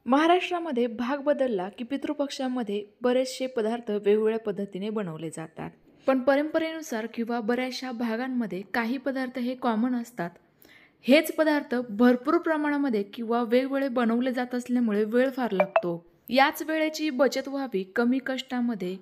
महाराष्ट्रामध्ये भाग बदलला की पितृपक्षामध्ये बरेचसे पदार्थ वेगवेगळ्या पद्धतीने बनवले जातात. पण परंपरेनुसार किंवा बऱ्याचशा भागांमध्ये काही पदार्थ हे कॉमन असतात. हेच पदार्थ भरपूर प्रमाणामध्ये किंवा वेगवेगळे बनवले जात असल्यामुळे वेळ फार लागतो. याच वेळेची बचत व्हावी, कमी कष्टामध्ये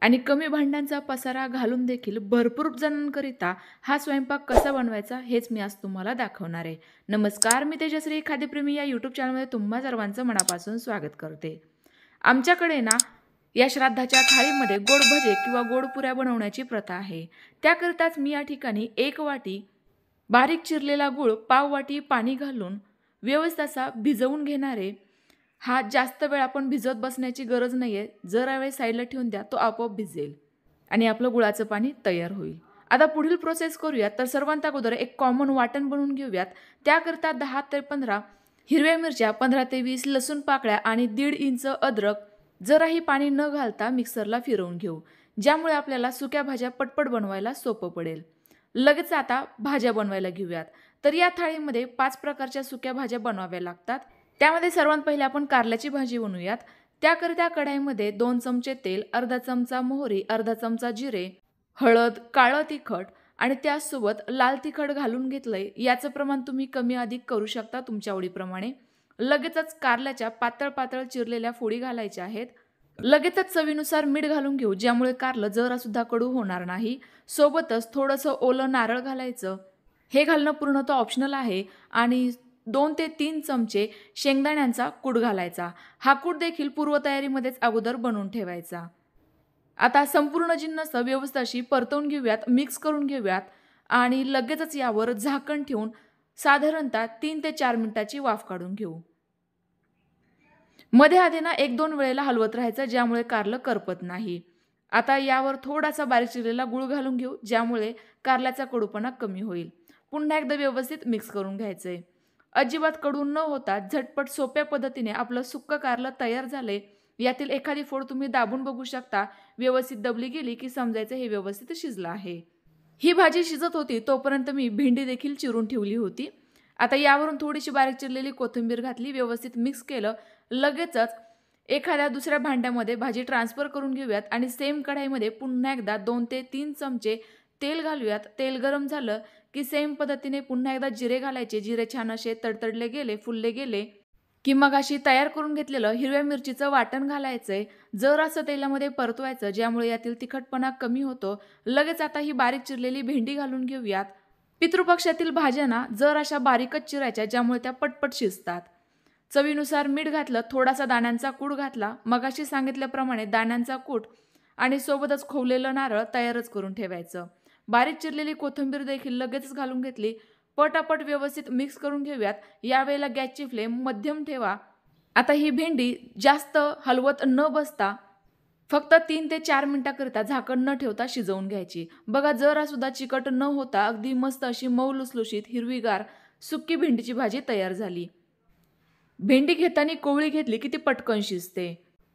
आणि कमी भांड्यांचा पसारा घालून देखील भरपूर जणांकरिता हा स्वयंपाक कसा बनवायचा हेच मी आज तुम्हाला दाखवणार आहे. नमस्कार, मी तेजश्री खाद्यप्रेमी या यूट्यूब चॅनलमध्ये तुम्हा सर्वांचं मनापासून स्वागत करते. आमच्याकडे ना या श्राद्धाच्या थाळीमध्ये गोड भजे किंवा गोड पुऱ्या बनवण्याची प्रथा आहे. त्याकरिताच मी या ठिकाणी 1 वाटी बारीक चिरलेला गूळ, पाव वाटी पाणी घालून व्यवस्थित असा भिजवून घेणार आहे. हा जास्त वेळ आपण भिजत बसण्याची गरज नाही आहे. जरा वेळ साईडला ठेवून द्या, तो आपोआप भिजेल आणि आपलं गुळाचं पाणी तयार होईल. आता पुढील प्रोसेस करूयात. तर सर्वांत अगोदर एक कॉमन वाटण बनवून घेऊयात. त्याकरता 10 ते 15 हिरव्या मिरच्या, 15 ते 20 लसूण पाकळ्या आणि 1.5 इंच अद्रक जराही पाणी न घालता मिक्सरला फिरवून घेऊ, ज्यामुळे आपल्याला सुक्या भाज्या पटपट बनवायला सोपं पडेल. लगेच आता भाज्या बनवायला घेऊयात. तर या थाळीमध्ये 5 प्रकारच्या सुक्या भाज्या बनवाव्या लागतात. त्यामध्ये सर्वात पहिले आपण कारल्याची भाजी बनवूयात. त्याकरिता कढाईमध्ये 2 चमचे तेल, अर्धा चमचा मोहरी, अर्धा चमचा जिरे, हळद, काळं तिखट आणि त्यासोबत लाल तिखट घालून घेतलंय. याचं प्रमाण तुम्ही कमी अधिक करू शकता तुमच्या आवडीप्रमाणे. लगेचच कारल्याच्या पातळ पातळ चिरलेल्या फोडी घालायच्या आहेत. लगेचच चवीनुसार मीठ घालून घेऊ, ज्यामुळे कारलं जरा सुद्धा कडू होणार नाही. सोबतच थोडंसं ओलं नारळ घालायचं. हे घालणं पूर्णतः ऑप्शनल आहे. आणि 2 ते 3 चमचे शेंगदाण्यांचा कूट घालायचा. हा कूट देखील पूर्वतयारीमध्येच अगोदर बनवून ठेवायचा. आता संपूर्ण जिन्नस व्यवस्थित अशी परतवून घेऊयात, मिक्स करून घेऊयात आणि लगेचच यावर झाकण ठेवून साधारणतः 3 ते 4 मिनिटाची वाफ काढून घेऊ. मध्ये आधी ना 1-2 वेळेला हलवत राहायचं, ज्यामुळे कारलं करपत नाही. आता यावर थोडासा बारीक चिरलेला गूळ घालून घेऊ, ज्यामुळे कारल्याचा कडूपणा कमी होईल. पुन्हा एकदा व्यवस्थित मिक्स करून घ्यायचंय. अजिबात कडू न होता झटपट सोप्या पद्धतीने आपलं सुक्कं कारलं तयार झालंय. यातील एखादी फोड तुम्ही दाबून बघू शकता. व्यवस्थित दबली गेली की समजायचं हे व्यवस्थित शिजलं आहे. ही भाजी शिजत होती तोपर्यंत मी भेंडी देखील चिरून ठेवली होती. आता यावरून थोडीशी बारीक चिरलेली कोथिंबीर घातली, व्यवस्थित मिक्स केलं. लगेचच एखाद्या दुसऱ्या भांड्यामध्ये भाजी ट्रान्सफर करून घेऊयात आणि सेम कढाईमध्ये पुन्हा एकदा 2 ते 3 चमचे तेल घालूयात. तेल गरम झालं की सेम पद्धतीने पुन्हा एकदा जिरे घालायचे. जिरे छान असे तडतडले गेले, फुलले गेले की मग अशी तयार करून घेतलेलं हिरव्या मिरचीचं वाटण घालायचंय. जर असं तेलामध्ये परतवायचं, ज्यामुळे यातील तिखटपणा कमी होतो. लगेच आता ही बारीक चिरलेली भेंडी घालून घेऊयात. पितृपक्षातील भाज्यांना जर अशा बारीकच चिरायच्या, ज्यामुळे त्या पटपट शिजतात. चवीनुसार मीठ घातलं, थोडासा दाण्यांचा कूट घातला. मगाशी सांगितल्याप्रमाणे दाण्यांचा कूट आणि सोबतच खोवलेलं नारळ तयारच करून ठेवायचं. बारीक चिरलेली कोथिंबीर देखील लगेचच घालून घेतली. पटापट व्यवस्थित मिक्स करून घेऊयात. यावेळेला गॅसची फ्लेम मध्यम ठेवा. आता ही भेंडी जास्त हलवत न बसता फक्त 3 ते 4 मिनिटाकरिता झाकण न ठेवता शिजवून घ्यायची. बघा, जरा सुद्धा चिकट न होता अगदी मस्त अशी मऊ लुसलुशीत हिरवीगार सुक्की भेंडीची भाजी तयार झाली. भेंडी घेताना कोवळी घेतली की ती पटकन शिजते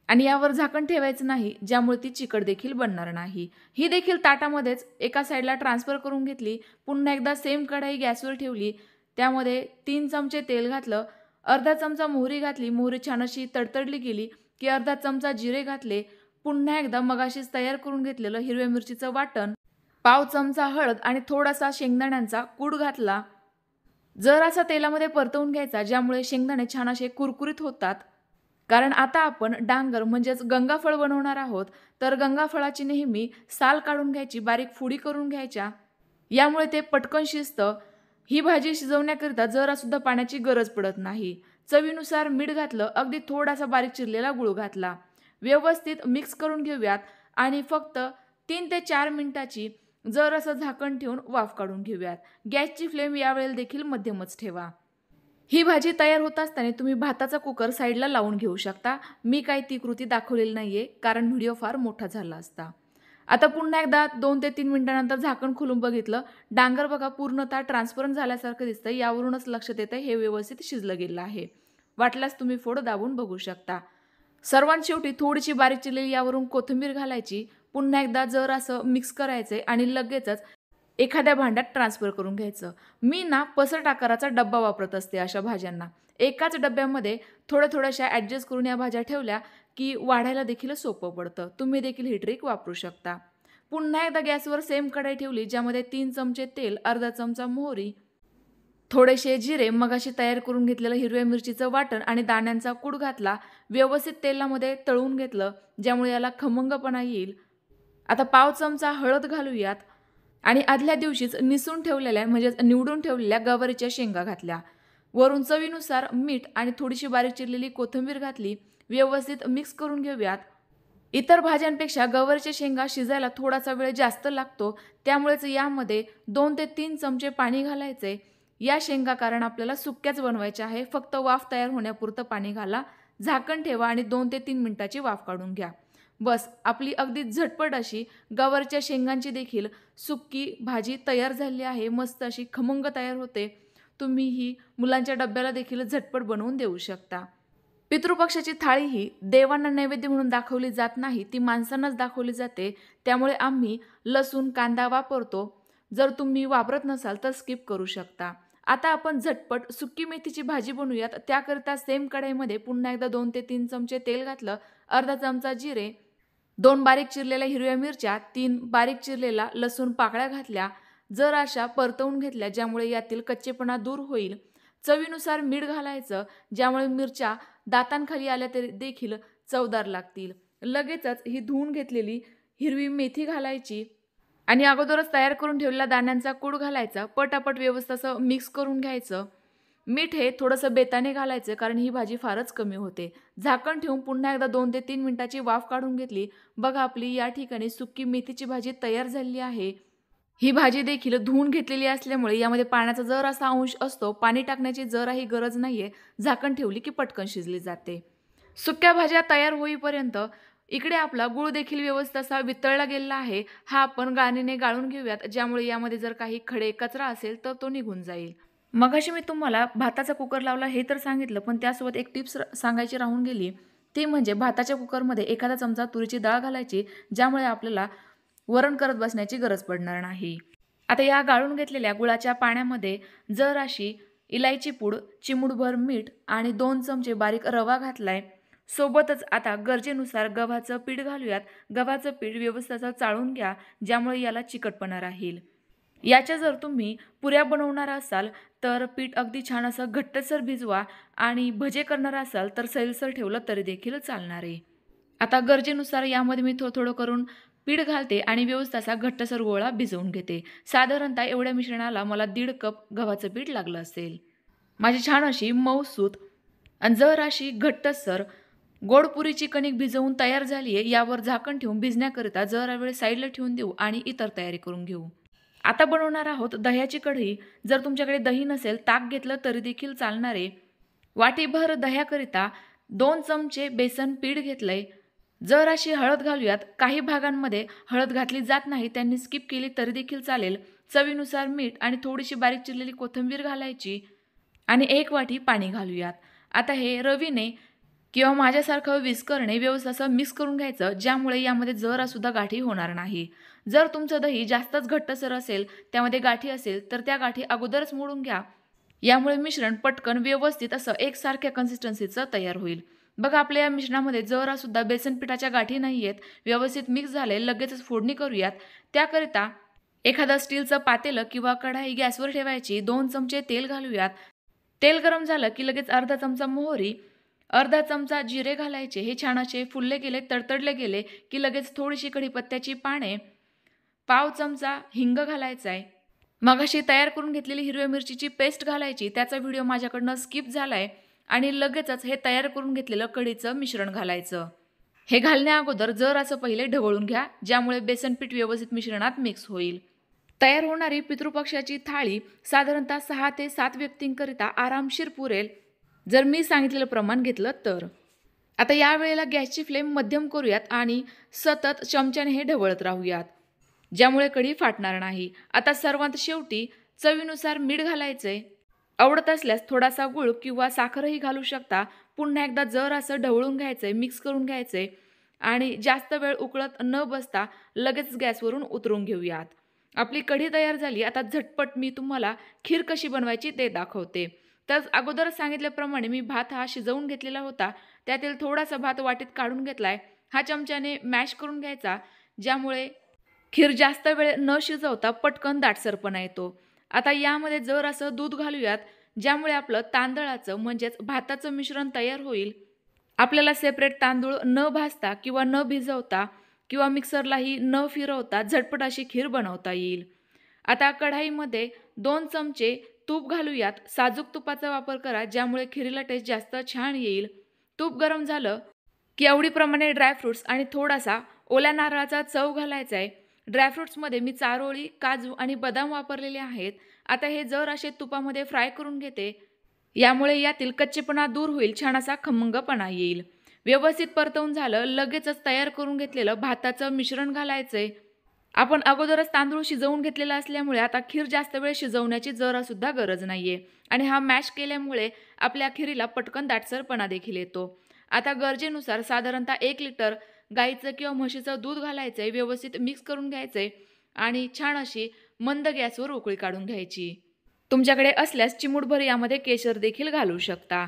आणि यावर झाकण ठेवायचं नाही, ज्यामुळे ती चिकट देखील बनणार नाही. ही देखील ताटामध्येच एका साईडला ट्रान्सफर करून घेतली. पुन्हा एकदा सेम कढाई गॅसवर ठेवली. त्यामध्ये 3 चमचे तेल घातलं, अर्धा चमचा मोहरी घातली. मोहरी छान अशी तडतडली गेली की अर्धा चमचा जिरे घातले. पुन्हा एकदा मगाशीच तयार करून घेतलेलं हिरव्या मिरचीचं वाटण, पाव चमचा हळद आणि थोडासा शेंगदाण्यांचा कूट घातला. जरासा तेलामध्ये परतवून घ्यायचा, ज्यामुळे शेंगदाणे छान असे कुरकुरीत होतात. कारण आता आपण डांगर म्हणजेच गंगाफळ बनवणार आहोत. तर गंगाफळाची नेहमी साल काढून घ्यायची, बारीक फोडी करून घ्यायच्या, यामुळे ते पटकन शिजतं. ही भाजी शिजवण्याकरिता जरा सुद्धा पाण्याची गरज पडत नाही. चवीनुसार मीठ घातलं, अगदी थोडासा बारीक चिरलेला गूळ घातला. व्यवस्थित मिक्स करून घेऊयात आणि फक्त 3 ते 4 मिनिटाची जरासं झाकण ठेवून वाफ काढून घेऊयात. गॅसची फ्लेम यावेळेला देखील मध्यमच ठेवा. ही भाजी तयार होत असताना तुम्ही भाताचा कुकर साईडला लावून घेऊ शकता. मी काही ती कृती दाखवलेली नाहीये, कारण व्हिडिओ फार मोठा झाला असता. आता पुन्हा एकदा 2 ते 3 मिनिटांनंतर झाकण खोलून बघितलं. डांगर बघा पूर्णतः ट्रान्सपरंट झाल्यासारखं दिसतंय. यावरूनच लक्षात येतं हे व्यवस्थित शिजलं गेलं आहे. वाटल्यास तुम्ही फोड दाबून बघू शकता. सर्वात शेवटी थोडीशी बारीक चिरलेली यावरून कोथिंबीर घालायची. पुन्हा एकदा जर असं मिक्स करायचंय आणि लगेचच एखाद्या भांड्यात ट्रान्सफर करून घ्यायचं. मी ना पसरट आकाराचा डब्बा वापरत असते अशा भाज्यांना. एकाच डब्यामध्ये थोड्याशा ॲडजस्ट करून या भाज्या ठेवल्या की वाढायला देखील सोपं पडतं. तुम्ही देखील ही ट्रिक वापरू शकता. पुन्हा एकदा गॅसवर सेम कढई ठेवली, ज्यामध्ये 3 चमचे तेल, अर्धा चमचा मोहरी, थोडेसे जिरे, मगाशी तयार करून घेतलेलं हिरव्या मिरचीचं वाटण आणि दाण्यांचा कूट घातला. व्यवस्थित तेलामध्ये तळून घेतलं, ज्यामुळे याला खमंगपणा येईल. आता पाव चमचा हळद घालूयात आणि आदल्या दिवशीच निसून ठेवलेल्या म्हणजेच निवडून ठेवलेल्या गवारीच्या शेंगा घातल्या. वरून चवीनुसार मीठ आणि थोडीशी बारीक चिरलेली कोथिंबीर घातली. व्यवस्थित मिक्स करून घेऊयात. इतर भाज्यांपेक्षा गवारीच्या शेंगा शिजायला थोडासा वेळ जास्त लागतो, त्यामुळेच यामध्ये 2 ते 3 चमचे पाणी घालायचे. या शेंगा कारण आपल्याला सुक्याच बनवायच्या आहे, फक्त वाफ तयार होण्यापुरतं पाणी घाला, झाकण ठेवा आणि 2 ते 3 मिनिटाची वाफ काढून घ्या. बस आपली अगदी झटपट अशी गवारीच्या शेंगांची देखील सुक्की भाजी तयार झाली आहे. मस्त अशी खमंग तयार होते. तुम्ही ही मुलांच्या डब्याला देखील झटपट बनवून देऊ शकता. पितृपक्षाची थाळी ही देवांना नैवेद्य म्हणून दाखवली जात नाही, ती माणसांनाच दाखवली जाते. त्यामुळे आम्ही लसूण, कांदा वापरतो. जर तुम्ही वापरत नसाल तर स्किप करू शकता. आता आपण झटपट सुक्की मेथीची भाजी बनवूयात. त्याकरिता सेम कढईमध्ये पुन्हा एकदा 2 ते 3 चमचे तेल घातलं, अर्धा चमचा जिरे, 2 बारीक चिरलेल्या हिरव्या मिरच्या, 3 बारीक चिरलेला लसूण पाकळ्या घातल्या. जर अशा परतवून घेतल्या, ज्यामुळे यातील कच्चेपणा दूर होईल. चवीनुसार मीठ घालायचं, ज्यामुळे मिरच्या दातांखाली आल्या तरी देखील चवदार लागतील. लगेचच ही धुवून घेतलेली हिरवी मेथी घालायची आणि अगोदरच तयार करून ठेवलेल्या दाण्यांचा कूट घालायचा. पटापट व्यवस्थित असं मिक्स करून घ्यायचं. मीठ हे थोडंसं बेताने घालायचं, कारण ही भाजी फारच कमी होते. झाकण ठेवून पुन्हा एकदा 2 ते 3 मिनिटाची वाफ काढून घेतली. बघा आपली या ठिकाणी सुक्की मेथीची भाजी तयार झालेली आहे. ही भाजी देखील धुवून घेतलेली असल्यामुळे यामध्ये पाण्याचा जर असा अंश असतो, पाणी टाकण्याची जराही गरज नाहीये. झाकण ठेवली की पटकन शिजली जाते. सुक्या भाज्या तयार होईपर्यंत इकडे आपला गूळ देखील व्यवस्थित असा वितळला गेलेला आहे. हा आपण गाळणीने गाळून घेऊयात, ज्यामुळे यामध्ये जर काही खडे कचरा असेल तर तो निघून जाईल. मगाशी मी तुम्हाला भाताचा कुकर लावला हे तर सांगितलं, पण त्यासोबत एक टिप्स सांगायची राहून गेली. ती म्हणजे भाताच्या कुकरमध्ये एखादा चमचा तुरीची डाळ घालायची, ज्यामुळे आपल्याला वरण करत बसण्याची गरज पडणार नाही. आता या गाळून घेतलेल्या गुळाच्या पाण्यामध्ये जराशी इलायची पूड, चिमूटभर मीठ आणि 2 चमचे बारीक रवा घातलाय. सोबतच आता गरजेनुसार गव्हाचं पीठ घालूयात. गव्हाचं पीठ व्यवस्थित चाळून घ्या, ज्यामुळे याला चिकटपणा राहील. याच्या जर तुम्ही पुऱ्या बनवणार असाल तर पीठ अगदी छान असं घट्टसर भिजवा आणि भजे करणार असाल तर सैलसर ठेवलं तरी देखील चालणार आहे. आता गरजेनुसार यामध्ये मी थोडं करून पीठ घालते आणि व्यवस्थित असा घट्टसर गोळा भिजवून घेते. साधारणतः एवढ्या मिश्रणाला मला 1.5 कप गव्हाचं पीठ लागलं असेल. माझी छान अशी मऊसूत आणि जर अशी घट्टसर गोड पुरीची कणिक भिजवून तयार झाली आहे. यावर झाकण ठेवून भिजण्याकरिता जरा वेळ साईडला ठेवून देऊ आणि इतर तयारी करून घेऊ. आता बनवणार आहोत दह्याची कढई. जर तुमच्याकडे दही नसेल, ताक घेतलं तरी देखील चालणार आहे. वाटीभर दह्याकरिता 2 चमचे बेसन पीठ घेतलंय. जर अशी हळद घालूयात. काही भागांमध्ये हळद घातली जात नाही, त्यांनी स्किप केली तरी देखील चालेल. चवीनुसार मीठ आणि थोडीशी बारीक चिरलेली कोथिंबीर घालायची आणि 1 वाटी पाणी घालूयात. आता हे रवीने किंवा माझ्यासारखं विस्करणे व्यवस्थित असं मिक्स करून घ्यायचं, ज्यामुळे यामध्ये जरासुद्धा गाठी होणार नाही. जर तुमचं दही जास्तच घट्टसर असेल, त्यामध्ये गाठी असेल तर त्या गाठी अगोदरच मोडून घ्या. यामुळे मिश्रण पटकन व्यवस्थित असं एकसारख्या कन्सिस्टन्सीचं तयार होईल. बघा आपल्या या मिश्रणामध्ये जरासुद्धा बेसन पिठाच्या गाठी नाही आहेत. व्यवस्थित मिक्स झाले. लगेचच फोडणी करूयात. त्याकरिता एखादा स्टीलचं पातेलं किंवा कढाई गॅसवर ठेवायची. 2 चमचे तेल घालूयात. तेल गरम झालं की लगेच अर्धा चमचा मोहरी, अर्धा चमचा जिरे घालायचे. हे छान असे फुलले गेले, तडतडले गेले की लगेच थोडीशी कढीपत्त्याची पाने, पाव चमचा हिंग घालायचा आहे. मगाशी तयार करून घेतलेली हिरव्या मिरचीची पेस्ट घालायची. त्याचा व्हिडिओ माझ्याकडनं स्किप झालाय. आणि लगेचच हे तयार करून घेतलेलं कढीचं मिश्रण घालायचं. हे घालण्या अगोदर जर असं पहिले ढवळून घ्या, ज्यामुळे बेसन पीठ व्यवस्थित मिश्रणात मिक्स होईल. तयार होणारी पितृपक्षाची थाळी साधारणतः 6 ते 7 व्यक्तींकरिता आरामशीर पुरेल, जर मी सांगितलेलं प्रमाण घेतलं तर. आता या वेळेला गॅसची फ्लेम मध्यम करूयात आणि सतत चमच्याने हे ढवळत राहूयात, ज्यामुळे कढी फाटणार नाही. आता सर्वात शेवटी चवीनुसार मीठ घालायचंय. आवडत असल्यास थोडासा गूळ किंवा साखरही घालू शकता. पुन्हा एकदा जर असं ढवळून घ्यायचंय, मिक्स करून घ्यायचंय आणि जास्त वेळ उकळत न बसता लगेच गॅसवरून उतरून घेऊयात. आपली कढी तयार झाली. आता झटपट मी तुम्हाला खीर कशी बनवायची ते दाखवते. तर अगोदरच सांगितल्याप्रमाणे मी भात हा शिजवून घेतलेला होता. त्यातील थोडासा भात वाटीत काढून घेतलाय. हा चमच्याने मॅश करून घ्यायचा, ज्यामुळे खीर जास्त वेळ न शिजवता पटकन दाटसरपणा येतो. आता यामध्ये जरासं दूध घालूयात, ज्यामुळे आपलं तांदळाचं म्हणजेच भाताचं मिश्रण तयार होईल. आपल्याला सेपरेट तांदूळ न भाजता किंवा न भिजवता किंवा मिक्सरलाही न फिरवता झटपट अशी खीर बनवता येईल. आता कढाईमध्ये 2 चमचे तूप घालूयात. साजूक तुपाचा वापर करा, ज्यामुळे खिरीला टेस्ट जास्त छान येईल. तूप गरम झालं की आवडीप्रमाणे ड्रायफ्रुट्स आणि थोडासा ओल्या नारळाचा चव घालायचा आहे. ड्रायफ्रुट्समध्ये मी चारोळी, काजू आणि बदाम वापरलेले आहेत. आता हे जर असे तुपामध्ये फ्राय करून घेते. यामुळे यातील कच्चेपणा दूर होईल, छान असा खमंगपणा येईल. व्यवस्थित परतवून झालं, लगेचच तयार करून घेतलेलं भाताचं मिश्रण घालायचंय. आपण अगोदरच तांदूळ शिजवून घेतलेला असल्यामुळे आता खीर जास्त वेळ शिजवण्याची जरासुद्धा गरज नाहीये आणि हा मॅश केल्यामुळे आपल्या खिरीला पटकन दाटसरपणा देखील येतो. आता गरजेनुसार साधारणतः 1 लिटर गाईचं किंवा म्हशीचं दूध घालायचंय, व्यवस्थित मिक्स करून घ्यायचंय आणि छान अशी मंद गॅसवर उकळी काढून घ्यायची. तुमच्याकडे असल्यास चिमूटभर यामध्ये केशर देखील घालू शकता.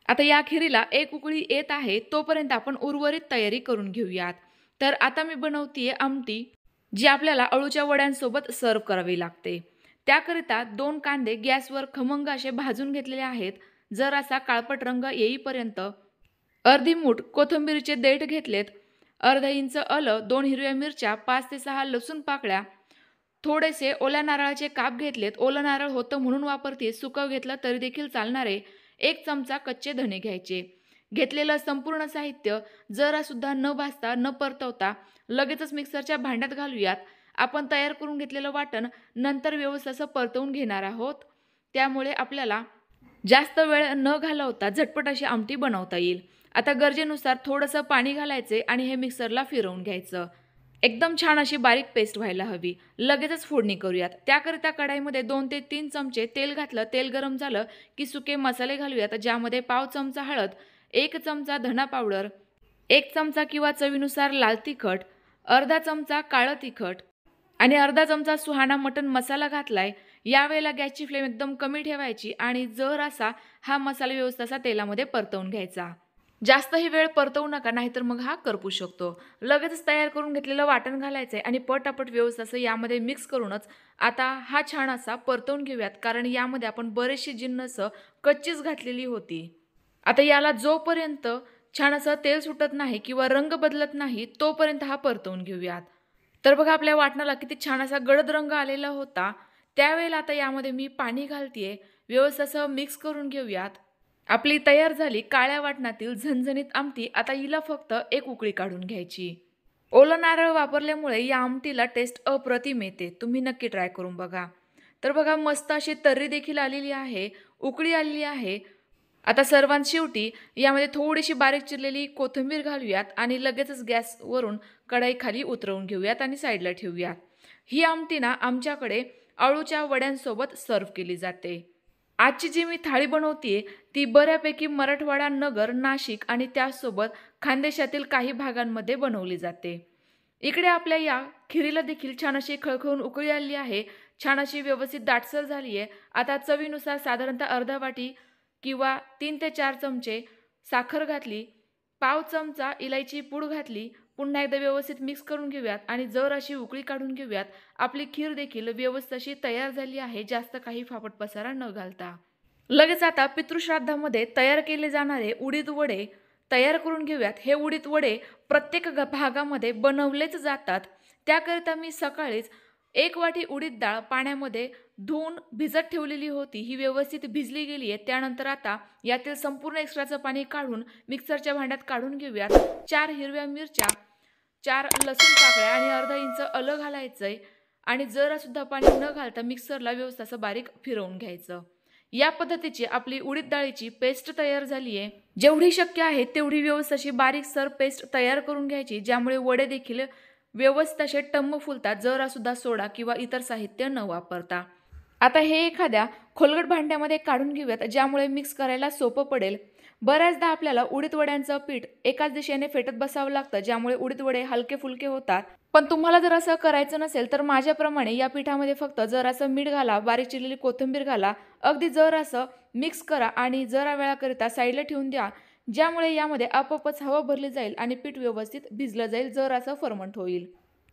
आता या खिरीला एक उकळी येत आहे, तोपर्यंत आपण उर्वरित तयारी करून घेऊयात. तर आता मी बनवतीये आमटी, जी आपल्याला अळूच्या वड्यांसोबत सर्व करावी लागते. त्याकरिता 2 कांदे गॅसवर खमंग असे भाजून घेतलेले आहेत. जरासा काळपट रंग येईपर्यंत. अर्धी मूठ कोथिंबीरीचे देठ घेतलेत. अर्धा इंच आलं, 2 हिरव्या मिरच्या, 5 ते 6 लसूण पाकळ्या, थोडेसे ओल्या नारळाचे काप घेतलेत. ओलं नारळ होतं म्हणून वापरते, सुकं घेतलं तरी देखील चालणारे. 1 चमचा कच्चे धणे घ्यायचे. घेतलेलं संपूर्ण साहित्य जरासुद्धा न भाजता न परतवता लगेचच मिक्सरच्या भांड्यात घालूयात. आपण तयार करून घेतलेलं वाटण नंतर व्यवस्थित असं परतवून घेणार आहोत. त्यामुळे आपल्याला जास्त वेळ न घालवता झटपट अशी आमटी बनवता येईल. आता गरजेनुसार थोडंसं पाणी घालायचे आणि हे मिक्सरला फिरवून घ्यायचं. एकदम छान अशी बारीक पेस्ट व्हायला हवी. लगेचच फोडणी करूयात. त्याकरिता कढाईमध्ये 2 ते 3 चमचे तेल घातलं. तेल गरम झालं की सुके मसाले घालूयात, ज्यामध्ये पाव चमचा हळद, 1 चमचा धना पावडर, 1 चमचा किंवा चवीनुसार लाल तिखट, अर्धा चमचा काळं तिखट आणि अर्धा चमचा सुहाणा मटण मसाला घातलाय. यावेळेला गॅसची फ्लेम एकदम कमी ठेवायची आणि जरासा हा मसाला व्यवस्थित असा तेलामध्ये परतवून घ्यायचा. जास्तही वेळ परतवू नका, नाहीतर मग हा करपू शकतो. लगेचच तयार करून घेतलेलं वाटण घालायचंय आणि पटापट व्यवस्थित असं यामध्ये मिक्स करूनच आता हा छान असा परतवून घेऊयात, कारण यामध्ये आपण बरेचशी जिन्नस कच्चीच घातलेली होती. आता याला जोपर्यंत छान असं तेल सुटत नाही किंवा रंग बदलत नाही, तोपर्यंत हा परतवून घेऊयात. तर बघा, आपल्या वाटणाला किती छान असा गडद रंग आलेला होता. त्यावेळेला आता यामध्ये मी पाणी घालतीये. व्यवस्थित असं मिक्स करून घेऊयात. आपली तयार झाली काळ्या वाटणातील झणझणीत आमटी. आता हिला फक्त 1 उकळी काढून घ्यायची. ओलं नारळ वापरल्यामुळे या आमटीला टेस्ट अप्रतिम येते. तुम्ही नक्की ट्राय करून बघा. तर बघा, मस्त अशी तर्री देखील आलेली आहे, उकळी आलेली आहे. आता सर्वांत शेवटी यामध्ये थोडीशी बारीक चिरलेली कोथिंबीर घालूयात आणि लगेचच गॅसवरून कढई खाली उतरवून घेऊयात आणि साईडला ठेवूयात. ही आमटी ना आमच्याकडे अळूच्या वड्यांसोबत सर्व केली जाते. आजची जी मी थाळी बनवतीये ती बऱ्यापैकी मराठवाडा, नगर, नाशिक आणि त्यासोबत खानदेशातील काही भागांमध्ये बनवली जाते. इकडे आपल्या या खिरीला देखील छान अशी खळखळून उकळी आली आहे. छान अशी व्यवस्थित दाटसर झाली आहे. आता चवीनुसार साधारणतः अर्धा वाटी किंवा 3 ते 4 चमचे साखर घातली. पाव चमचा इलायची पूड घातली. पुन्हा एकदा व्यवस्थित मिक्स करून घेऊयात आणि जर अशी उकळी काढून घेऊयात. आपली खीर देखील व्यवस्थित अशी तयार झाली आहे, जास्त काही फापट पसारा न घालता. लगेच आता पितृश्राद्धामध्ये तयार केले जाणारे उडीद वडे तयार करून घेऊयात. हे उडीद वडे प्रत्येक भागामध्ये बनवलेच जातात. त्याकरिता मी सकाळीच 1 वाटी उडीद डाळ पाण्यामध्ये धुवून भिजत ठेवलेली होती. ही व्यवस्थित भिजली गेली आहे. त्यानंतर आता यातील संपूर्ण एक्स्ट्राचं पाणी काढून मिक्सरच्या भांड्यात काढून घेऊयात. 4 हिरव्या मिरच्या, 4 लसूण पाकळ्या आणि अर्धा इंच आलं घालायचंय आणि जरासुद्धा पाणी न घालता मिक्सरला व्यवस्थित असं बारीक फिरवून घ्यायचं. या पद्धतीची आपली उडीद डाळीची पेस्ट तयार झाली आहे. जेवढी शक्य आहे तेवढी व्यवस्थित अशी बारीकसर पेस्ट तयार करून घ्यायची, ज्यामुळे वडे देखील व्यवस्थित असे टम्म फुलतात, जरासुद्धा सोडा किंवा इतर साहित्य न वापरता. आता हे एखाद्या खोलगट भांड्यामध्ये काढून घेऊयात, ज्यामुळे मिक्स करायला सोपं पडेल. बऱ्याचदा आपल्याला उडीद वड्यांचं पीठ एकाच दिशेने फेटत बसावं लागतं, ज्यामुळे उडीद वडे हलके फुलके होतात. पण तुम्हाला जर असं करायचं नसेल तर माझ्याप्रमाणे या पिठामध्ये फक्त जरासं मीठ घाला, बारीक चिरलेली कोथिंबीर घाला, अगदी जरासं मिक्स करा आणि जरा वेळाकरिता साईडला ठेवून द्या, ज्यामुळे यामध्ये आपोआपच हवा भरली जाईल आणि पीठ व्यवस्थित भिजलं जाईल, जरासं फर्मंट होईल.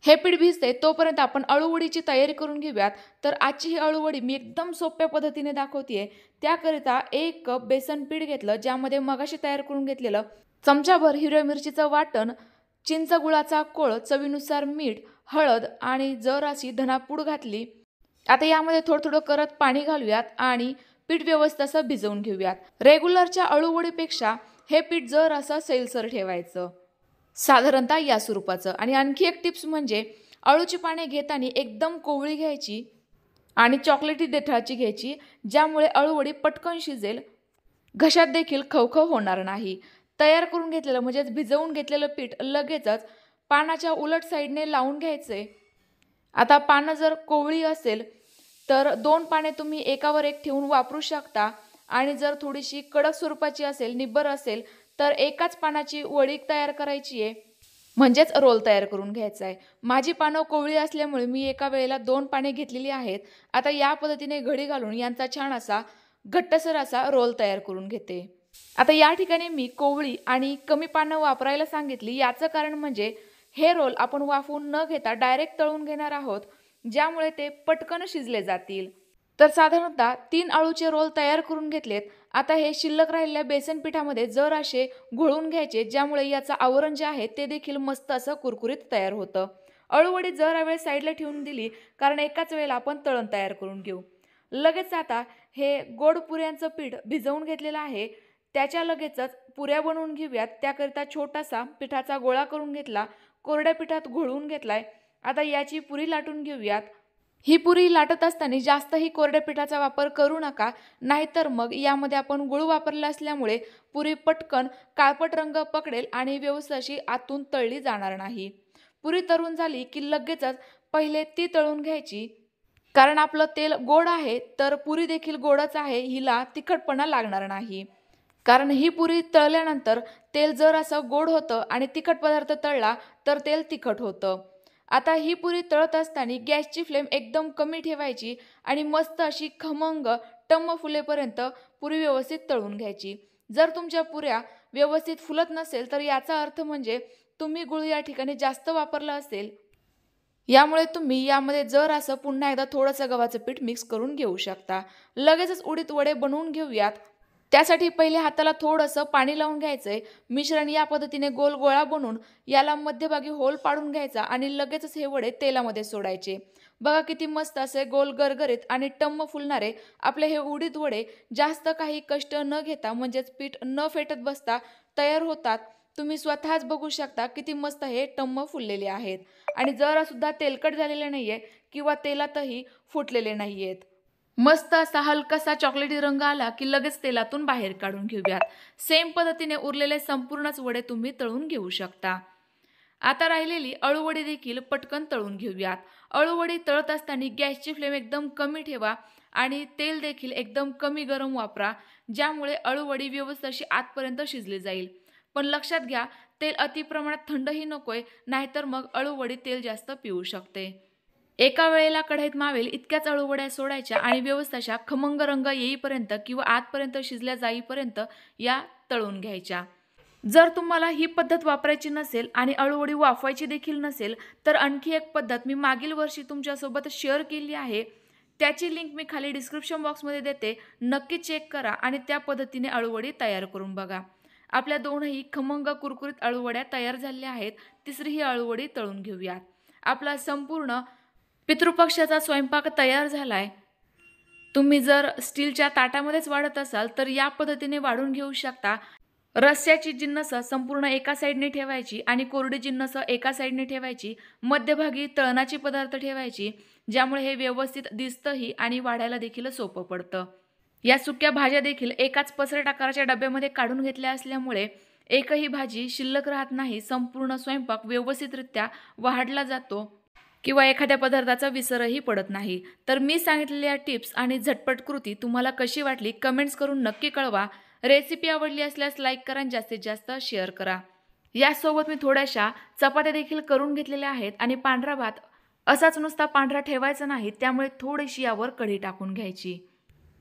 हे पीठ भिजते तोपर्यंत आपण अळूवडीची तयारी करून घेऊयात. तर आजची ही अळूवडी मी एकदम सोप्या पद्धतीने दाखवतेय. त्याकरिता 1 कप बेसन पीठ घेतलं, ज्यामध्ये मगाशी तयार करून घेतलेलं चमचाभर हिरव्या मिरचीचं वाटण, चिंच गुळाचा कोळ, चवीनुसार मीठ, हळद आणि जराशी धनापूड घातली. आता यामध्ये थोडं थोडं करत पाणी घालूयात आणि पीठ व्यवस्थित असं भिजवून घेऊयात. रेग्युलरच्या अळूवडीपेक्षा हे पीठ जर असं सैलसर ठेवायचं, साधारणतः या स्वरूपाचं. आणि आणखी एक टिप्स म्हणजे अळूची पाने घेताना एकदम कोवळी घ्यायची आणि चॉकलेटी देठाची घ्यायची, ज्यामुळे अळूवडी पटकन शिजेल, घशात देखील खवखव होणार नाही. तयार करून घेतलेलं म्हणजेच भिजवून घेतलेलं पीठ लगेचच पानाच्या उलट साईडने लावून घ्यायचे. आता पानं जर कोवळी असेल तर 2 पाने तुम्ही एकावर एक ठेवून वापरू शकता आणि जर थोडीशी कडक स्वरूपाची असेल, निब्बर असेल तर एकाच पानाची वडी तयार करायची आहे, म्हणजेच रोल तयार करून घ्यायचा आहे. माझी पानं कोवळी असल्यामुळे मी एका वेळेला 2 पाने घेतलेली आहेत. आता या पद्धतीने घडी घालून यांचा छान असा घट्टसर असा रोल तयार करून घेते. आता या ठिकाणी मी कोवळी आणि कमी पानं वापरायला सांगितली. याचं कारण म्हणजे हे रोल आपण वाफवून न घेता डायरेक्ट तळून घेणार आहोत, ज्यामुळे ते पटकन शिजले जातील. तर साधारणतः 3 अळूचे रोल तयार करून घेतलेत. आता हे शिल्लक राहिलेल्या बेसन पिठामध्ये जर असे घोळून घ्यायचे, ज्यामुळे याचं आवरण जे आहे ते देखील मस्त असं कुरकुरीत तयार होतं. अळूवडी जरा वेळ साईडला ठेवून दिली, कारण एकाच वेळेला आपण तळण तयार करून घेऊ. लगेच आता हे गोड पुऱ्यांचं पीठ भिजवून घेतलेलं आहे, त्याच्या लगेचच पुऱ्या बनवून घेऊयात. त्याकरिता छोटासा पिठाचा गोळा करून घेतला, कोरड्या पिठात घोळवून घेतलाय. आता याची पुरी लाटून घेऊयात. ही पुरी लाटत असताना जास्तही कोरड्या पिठाचा वापर करू नका, नाहीतर मग यामध्ये आपण गुळ वापरला असल्यामुळे पुरी पटकन काळपट रंग पकडेल आणि व्यवस्थित अशी आतून तळली जाणार नाही. पुरी तळून झाली की लगेचच पहिले ती तळून घ्यायची, कारण आपलं तेल गोड आहे तर पुरी देखील गोडच आहे, हिला तिखटपणा लागणार नाही. कारण ही पुरी तळल्यानंतर तेल जर असं गोड होतं आणि तिखट पदार्थ तळला तर तेल तिखट होतं. आता ही पुरी तळत असताना गॅसची फ्लेम एकदम कमी ठेवायची आणि मस्त अशी खमंग टम्म फुलेपर्यंत पुरी व्यवस्थित तळून घ्यायची. जर तुमच्या पुऱ्या व्यवस्थित फुलत नसेल तर याचा अर्थ म्हणजे तुम्ही गुळ या ठिकाणी जास्त वापरला असेल. यामुळे तुम्ही यामध्ये जर असं पुन्हा एकदा थोडंसं गव्हाचं पीठ मिक्स करून घेऊ शकता. लगेचच उडीद वडे बनवून घेऊयात. त्यासाठी पहिले हाताला थोडंसं पाणी लावून घ्यायचंय. मिश्रण या पद्धतीने गोल गोळा बनवून याला मध्यभागी होल पाडून घ्यायचा आणि लगेचच हे वडे तेलामध्ये सोडायचे. बघा किती मस्त असे गोल गरगरीत आणि टम्म फुलणारे आपले हे उडीद वडे जास्त काही कष्ट न घेता, म्हणजेच पीठ न फेटत बसता तयार होतात. तुम्ही स्वतःच बघू शकता किती मस्त हे टम्म फुललेले आहेत आणि जरा सुद्धा तेलकट झालेले नाहीये किंवा तेलातही फुटलेले नाहीयेत. मस्त असा हलकासा चॉकलेटी रंग आला की लगेच तेलातून बाहेर काढून घेऊयात. सेम पद्धतीने उरलेले संपूर्णच वडे तुम्ही तळून घेऊ शकता. आता राहिलेली अळूवडी देखील पटकन तळून घेऊयात. अळूवडी तळत असताना गॅसची फ्लेम एकदम कमी ठेवा आणि तेल देखील एकदम कमी गरम वापरा, ज्यामुळे अळूवडी व्यवस्थित अशी आतपर्यंत शिजली जाईल. पण लक्षात घ्या, तेल अति प्रमाणात थंडही नकोय, नाहीतर मग अळूवडी तेल जास्त पिऊ शकते. एका वेळेला कढईत मावेल इतक्याच अळूवड्या सोडायच्या आणि व्यवस्थित अशा खमंग रंग येईपर्यंत किंवा आतपर्यंत शिजल्या जाईपर्यंत या तळून घ्यायच्या. जर तुम्हाला ही पद्धत वापरायची नसेल आणि अळूवडी वाफवायची देखील नसेल तर आणखी एक पद्धत मी मागील वर्षी तुमच्यासोबत शेअर केली आहे. त्याची लिंक मी खाली डिस्क्रिप्शन बॉक्समध्ये देते. नक्की चेक करा आणि त्या पद्धतीने अळूवडी तयार करून बघा. आपल्या दोनही खमंग कुरकुरीत अळूवड्या तयार झालेल्या आहेत. तिसरी ही अळूवडी तळून घेऊयात. आपला संपूर्ण पितृपक्षाचा स्वयंपाक तयार झालाय. तुम्ही जर स्टीलच्या ताटामध्येच वाढत असाल तर या पद्धतीने वाढून घेऊ शकता. रस्स्याची जिन्नस संपूर्ण एका साईडने ठेवायची आणि कोरडी जिन्नस एका साईडने ठेवायची. मध्यभागी तळणाची पदार्थ ठेवायची, ज्यामुळे हे व्यवस्थित दिसतंही आणि वाढायला देखील सोपं पडतं. या सुक्या भाज्या देखील एकाच पसरट आकाराच्या डब्यामध्ये काढून घेतल्या असल्यामुळे एकही भाजी शिल्लक राहत नाही. संपूर्ण स्वयंपाक व्यवस्थितरित्या वाढला जातो किंवा एखाद्या पदार्थाचा विसरही पडत नाही. तर मी सांगितलेल्या टिप्स आणि झटपट कृती तुम्हाला कशी वाटली कमेंट्स करून नक्की कळवा. रेसिपी आवडली असल्यास लाईक करा आणि जास्तीत जास्त शेअर करा. यासोबत मी थोड्याशा चपात्या देखील करून घेतलेल्या आहेत आणि पांढरा भात असाच नुसता पांढरा ठेवायचा नाही, त्यामुळे थोडीशी यावर कढी टाकून घ्यायची.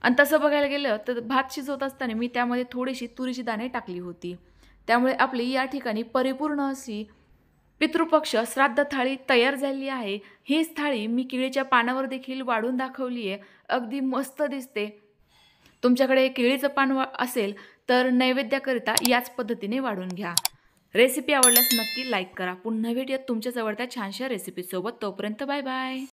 आणि तसं बघायला गेलं तर भात शिजवत असताना मी त्यामध्ये थोडीशी तुरीची दाणे टाकली होती. त्यामुळे आपली या ठिकाणी परिपूर्ण अशी पितृपक्ष श्राद्ध थाळी तयार झाली आहे. हीच थाळी मी केळीच्या पानावर देखील वाढून दाखवली आहे. अगदी मस्त दिसते. तुमच्याकडे केळीचं पान असेल तर नैवेद्याकरिता याच पद्धतीने वाढून घ्या. रेसिपी आवडल्यास नक्की लाईक करा. पुन्हा भेटूयात तुमच्या आवडत्या छानशा रेसिपीसोबत. तोपर्यंत बाय बाय.